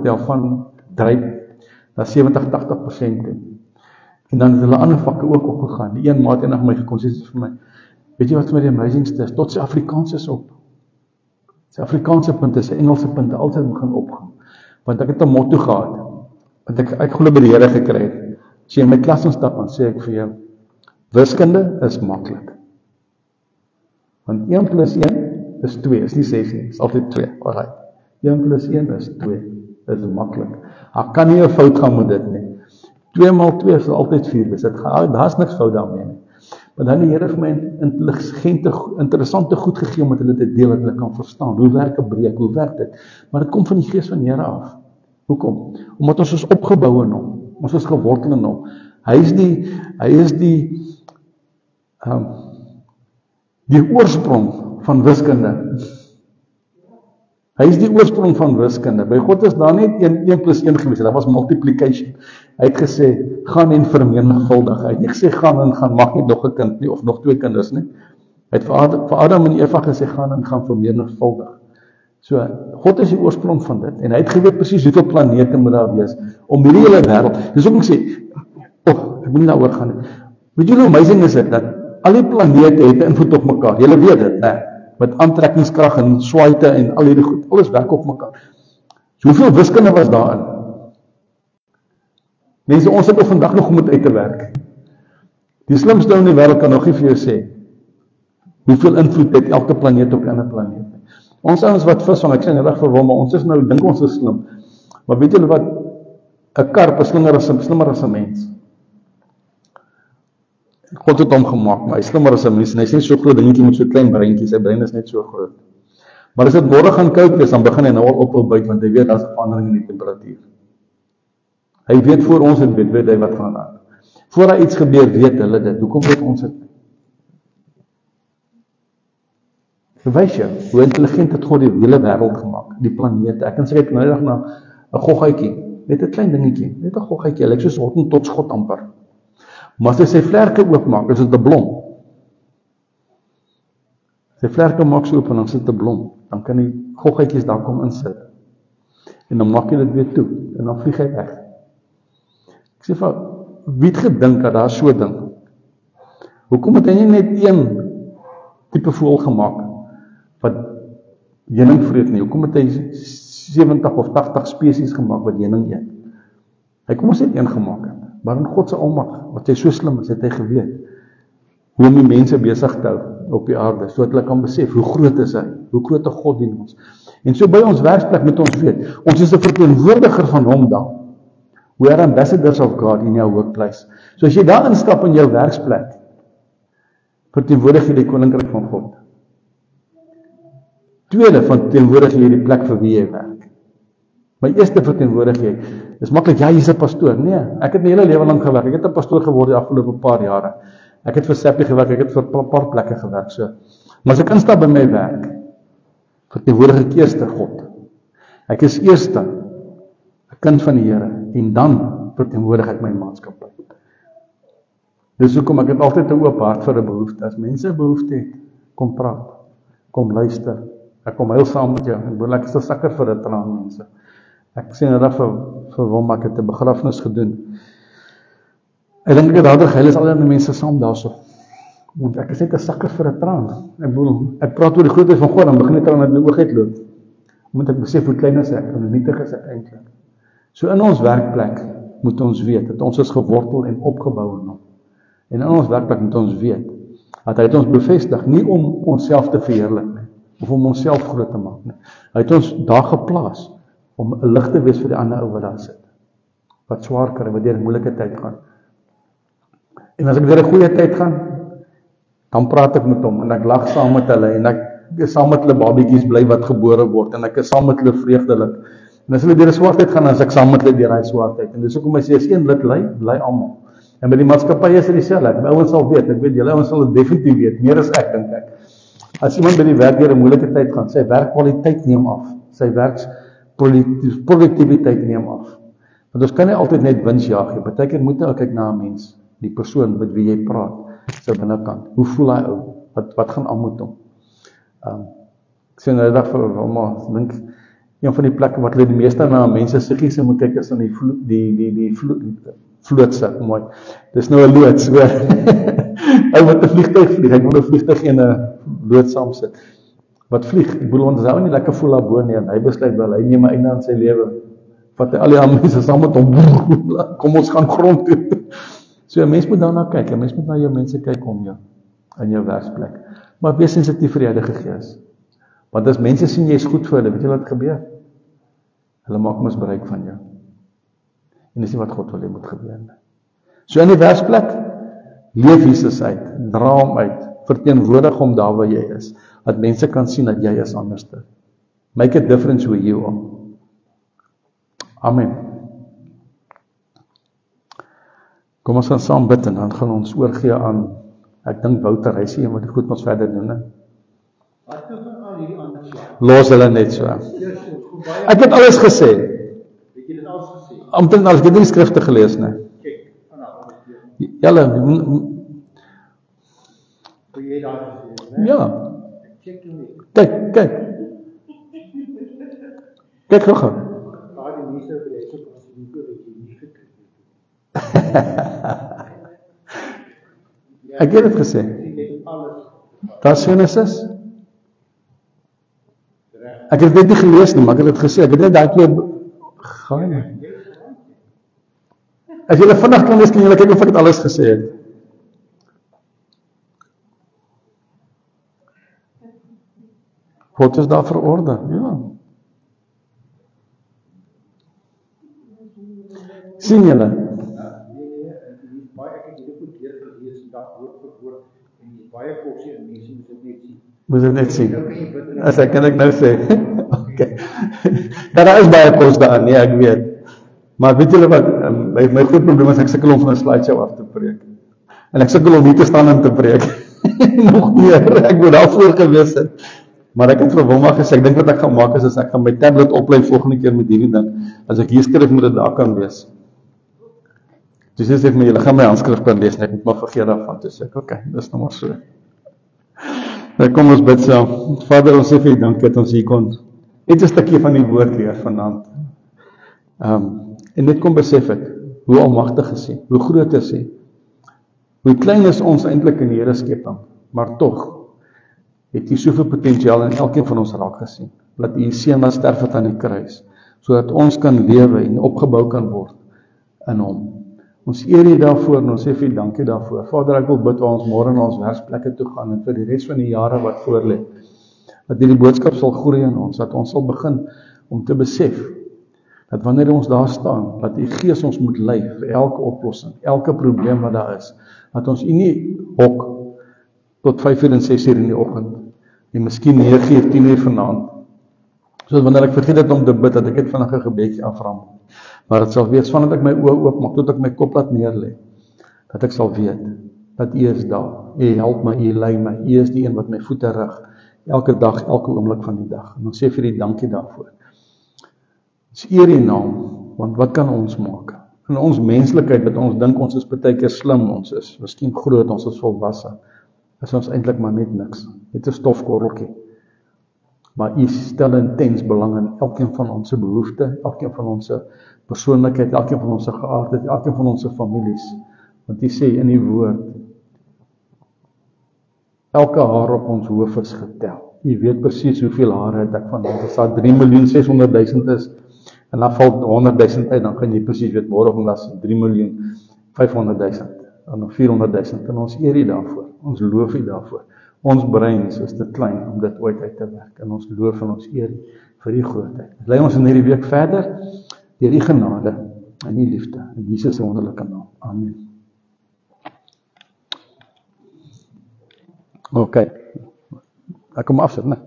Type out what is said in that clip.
daarvan dryf na 70-80% toe. En dan het hulle ander vakke ook opgegaan. Die een maat eendag my gekom, sê vir my, weet jy wat vir my die amazingste is? Tot sy Afrikaans is op. Sy Afrikaanse punte, sy Engelse punte, altyd begin opgaan. Want ek het 'n motto gehad, want ek glo by die Here gekry het. As jy in my klas instap, dan sê ek vir jou, wiskunde is maklik. Want 1 + 1 is 2, is nie 6 nie, is altyd 2. Alright. 1 + 1 is 2, dit is maklik. Daar kan nie 'n fout gaan met dit nie. 2 × 2 is altyd 4, dus daar's niks fout daarmee nie. Maar dan die Here vir my interessante goed gegee om met hulle te deel, dat hulle kan verstaan, hoe werk 'n breek, hoe werk dit? Maar dit kom van die Gees van die Here af. Hoekom? Omdat ons is opgebou in hom, ons is gewortel in hom. Hy is die oorsprong van wiskunde. Hy is die oorsprong van wiskunde. By God is daar net 1 + 1 gewees, dat was multiplication. Hy het gesê, gaan en vermenigvuldig. Hy het nie gesê, gaan en gaan, maak nie nog 'n kind nie, of nog 2 kinders nie. Hy het vir Adam en Eva gesê, gaan en gaan vermenigvuldig. So, God is die oorsprong van dit, en hy het geweet presies hoeveel planete moet daar wees, om hierdie hele wêreld, dis ook ek sê, ek moet nie daaroor gaan nie. Weet jy hoe amazing is dit, dat al die planete het 'n invloed op mekaar, julle weet dit, né? Met aantrekkingskrag en swaite en al hierdie goed, alles werk op mekaar. So, hoeveel wiskunde was daarin? Mense, ons het op vandag nog om het uit te werk. Die slimste in die wêreld kan nog nie vir jou sê, hoeveel invloed het elke planeet op die ander planeet. Ons ouens wat visvang, ek sê nie reg verwom, maar ons is nou, dink ons is slim. Maar weet julle wat, 'n karp is slimmer as 'n mens. God het hom gemaak, maar hy is slimmer as 'n mens, en hy is nie so groot dingetjie met so klein breintjie, sy brein is net so groot. Maar as dit môre gaan koud is, dan begin hy nou al op byt, want hy weet daar's 'n verandering in die temperatuur. Hy weet voor ons het weet hy wat gaan aan. Voor daar iets gebeur, weet hulle dit. Hoekom weet ons dit? Verwys jou, hoe intelligent het God die hele wêreld gemaak, die planete. Ek kan sê, ek nou na 'n goggetjie, net 'n klein dingetjie, net 'n goggetjie, hy lyk soos hottentotsgod amper. Maar as hy sy vlerke oopmaak, is dit 'n blom. Sy vlerke maak so oop en dan sit 'n blom. Dan kan die goggetjies daar kom insit. En dan maak jy dit weer toe en dan vlieg hy weg. Ek sê vir, wie het gedink dat daar so 'n ding? Hoekom het hy nie net een tipe voël gemaak wat heuning vreet nie? Hoekom het hy 70 of 80 spesies gemaak wat heuning eet? Hy kom ons net een gemaak het. Maar in God se almag, wat hy so slim is, het hy geweet hoe om die mense besig te hou op die aarde, sodat hulle kan besef hoe groot is hy, hoe groot 'n God dien ons. En so by ons werksplek moet ons weet, ons is 'n verteenwoordiger van hom dan. We are ambassadors of God in your workplace. So as jy daar instap in jou werksplek, verteenwoordig jy die koninkryk van God. Tweede, verteenwoordig jy die plek vir wie jy werk. My eerste verteenwoordig jy, dis maklik, ja, jy's 'n pastoor. Nee, ek het my hele lewe lank gewerk. Ek het 'n pastoor geword die afgelope paar jare. Ek het vir Seppi gewerk, ek het vir 'n paar plekke gewerk. So, maar as ek instap by my werk, verteenwoordig ek eerste God. Ek is eerste 'n kind van die Here, en dan verteenwoordig ek my maatskappy. Dis hoekom ek het altyd 'n oop hart vir 'n behoefte. As mense 'n behoefte het, kom praat, kom luister. Ek kom heel saam met jou. Ek is 'n sakker vir dit aan mense. Ek sê nou dat vir hom, ek het 'n begrafnis gedoen. Ek dink ek het daardoor gehuil, is al die mense saam daarso. Want ek is net 'n sakker vir 'n traan. Ek bedoel, ek praat oor die grootheid van God, dan begin ek aan met my oog uitloop. Moet ek besef hoe klein is ek, en hoe nietig is ek eintlik. So in ons werkplek moet ons weet, dat ons is gewortel en opgebou in hom. En in ons werkplek moet ons weet, dat hy het ons bevestig, nie om onsself te verheerlik nie, of om onsself groot te maak nie. Hy het ons daar geplaas, om 'n lig te wees vir die ander ou wat daar sit, wat swaar kry, wat deur 'n moeilike tyd gaan. En as ek deur 'n goeie tyd gaan, dan praat ek met hom, en ek lag saam met hulle, en ek is saam met hulle babietjies bly wat gebore word, en ek is saam met hulle vreugdelik. En as hulle deur 'n swaar tyd gaan, dan is ek saam met hulle deur daai swaar tyd. En dis hoekom ek sê, as een lid bly almal. En by die maatskappy is dit dieselfde. My ouens sal weet, ek weet julle ouens sal dit definitief weet, meer as ek dink ek. As iemand by die werk deur 'n moeilike tyd gaan, sy werkkwaliteit neem af, sy werksproduktiwiteit neem af. Want ons kan nie altyd net wins jaag nie. Partykeer moet jy kyk na 'n mens, die persoon met wie jy praat, sy binnekant. Hoe voel hy ou? Wat gaan aan met hom? Ek sê nou dag vir hom, dink Een van die plekke wat hulle die meeste na mense siggies moet kyk is aan die vlootse, mooi. Dis nou 'n loods, so. Hy moet 'n vliegtuig vlieg, hy moet 'n vliegtuig en 'n loods saam sit. Wat vlieg, ek bedoel, ons hou nie lekker voel daar bo nie, en hy besluit wel, hy neem 'n einde aan sy lewe, vat hy al die ander mense saam met hom, kom ons gaan grond toe. So 'n mens moet daarna kyk, 'n mens moet na jou mense kyk om jou, in jou werksplek. Maar wees sensitief vir die Heilige Gees. Want as mense sien jy is goed vir hulle, weet jy wat gebeur? Hulle maak misbruik van jou. En dis nie wat God wil hê moet gebeur nie. So in die werksplek, leef Jesus uit, dra hom uit, verteenwoordig hom daar waar jy is, dat mense kan sien dat jy is anderste. Make a difference where you are. Amen. Kom ons gaan saam bid en dan gaan ons oorgee aan, ek dink Wouter, hy sê, jy moet goed ons verder doen, ne? Wat doen al hierdie ander slag? Los hulle net so. Ek het alles gesê. Het jy dit alles gesê? Omtrent alles, ek het nie die skrifte gelees, ne? Kyk, vanaf. Julle, Hoe jy daar gesê, ne? ja, Ek check jou nie. kyk. Kyk gou. Waar die mense wil hê, so as jy nie goed het, jy nie gekry. Ek het dit gesê. Jy het alles. Daar is Genesis. Ek het dit nie gelees nie, maar ek het dit gesê. Ek het net daai twee gaan nie. As julle vinnig kan lees, kan julle kyk of ek dit alles gesê het. God is daar vir orde, ja. Sien julle? Baie ek het hierdie goed deur gelees en daar woord vir woord en jy baie porsie en mense moet dit net sien. Moet dit net sien. Nou kan jy bid en As ek kan ek nou sê. Okay. Daar is baie kos daarin, nee, ek weet. Maar weet julle wat, my groot probleem is ek sukkel om van 'n slideshow af te preek. En ek sukkel om hier te staan en te preek. Nog meer, ek moet daarvoor gewees het. Maar ek het vir Wilma gesê, ek dink wat ek gaan maak is ek gaan my tablet oplei volgende keer met hierdie ding. As ek hier skryf, moet dit daar kan wees. Dus jy sê vir my, julle gaan my handskrif kan lees, en ek moet maar vergeet daarvan. Dus ek, okay, dis nou maar so. Nou kom ons bid saam. Vader, ons sê vir U dankie dat ons hier kon net 'n stukkie van die woord leer vanaand. En net kom besef ek, hoe almagtig is U, hoe groot is U, hoe klein is ons eintlik in die Here skepping, maar tog het U soveel potensiaal in elkeen van ons raak gesien. Laat U seun laat sterf het aan die kruis, sodat ons kan lewe en opgebou kan word in Hom. Ons eer U daarvoor en ons sê vir U dankie daarvoor. Vader, ek wil bid waar ons môre na ons werksplekke toe gaan en vir die res van die jare wat voor lê, dat hierdie boodskap sal groei in ons, dat ons sal begin om te besef dat wanneer ons daar staan, dat U Gees ons moet lei vir elke oplossing, elke probleem wat daar is, dat ons U nie hok tot 5:00 en 6:00 in die oggend, en miskien 9:00, 10:00 vanaand, soos wanneer ek vergeet het om te bid, dat ek net vinnig 'n gebedjie afraam, maar dit sal wees vandat ek my oë oopmaak, tot ek my kop laat neerlê, dat ek sal weet, dat U is daar, U help my, U lei my, U is die een wat my voete rig, elke dag, elke oomblik van die dag, en ons sê vir U dankie daarvoor. Ons eer U naam, want wat kan ons maak? In ons menslikheid, wat ons dink ons is baie keer slim, ons is miskien groot, ons is volwasse, is ons eintlik maar net niks, net 'n stofkorreltjie. Maar U stel intens belang in elkeen van ons behoeftes, elkeen van ons persoonlikheid, elkeen van ons geaardheid, elkeen van ons families. Want U sê in U woord, elke haar op ons hoof is getel. U weet presies hoeveel hare het ek vandag. As daar 3.600.000 is, en dan val 100.000 uit, dan kan jy presies weet, môre was 3.500.000, en nog 400.000, en ons eer U daarvoor, ons loof U daarvoor. Ons breins is te klein om dit ooit uit te werk, en ons loof en ons eer vir U grootheid. Lei ons in hierdie week verder, deur U genade en U liefde, in Jesus se wonderlike naam. Amen. Okay, ek kom afsit, né?